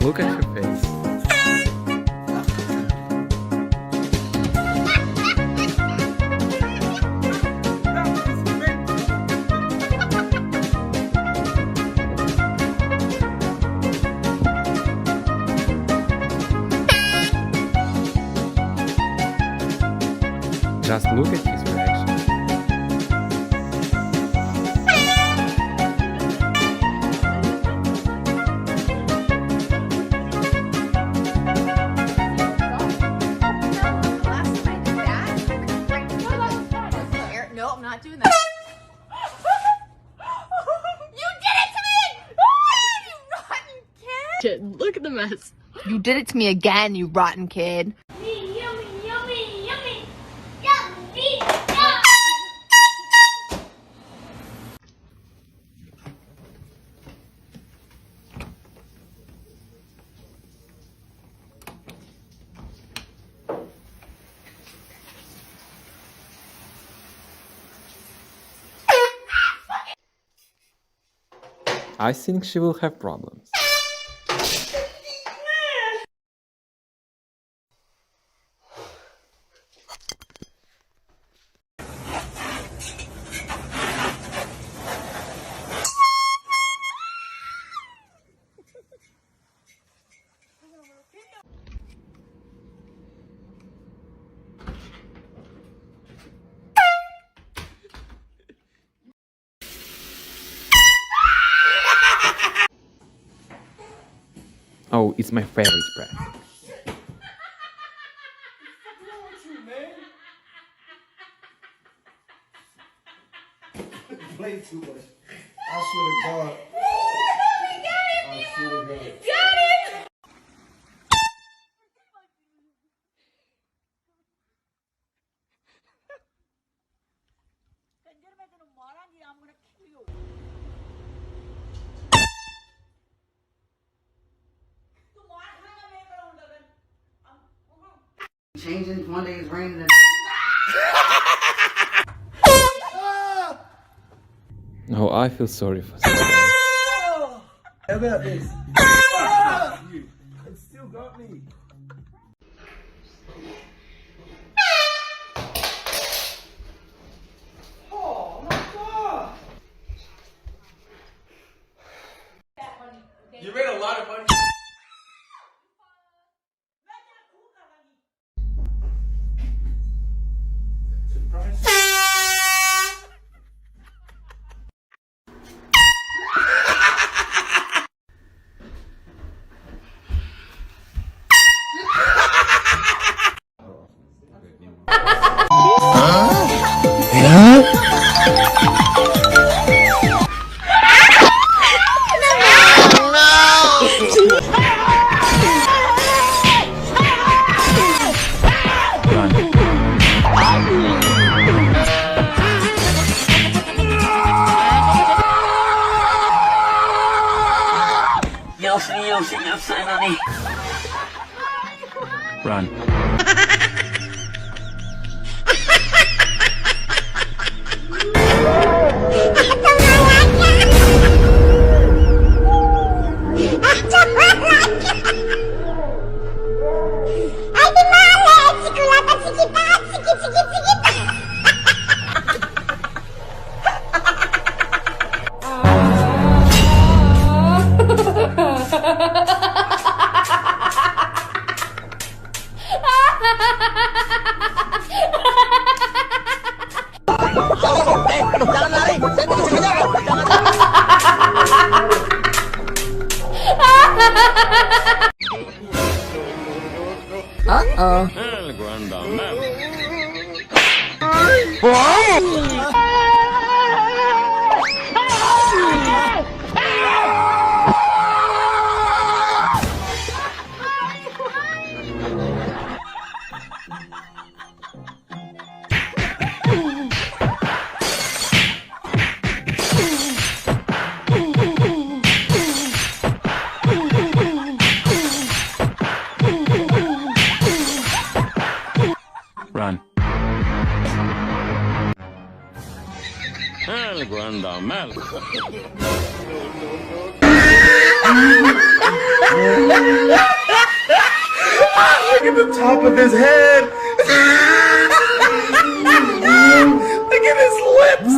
Look at your face. Just look at his reaction. No, I'm not doing that. You did it to me! You rotten kid! Look at the mess. You did it to me again, you rotten kid. Yummy, yummy, yummy, yummy, yummy, yummy. I think she will have problems. Oh, it's my favorite bread. Play too much. I swear to God. I swear to God. Changing, one day it's raining. Oh, I feel sorry for someone. How about this? It still got me. Oh my God! You made a lot of money. Run. Uh-oh. Run. El grande mal. Look at the top of his head. Look at his lips.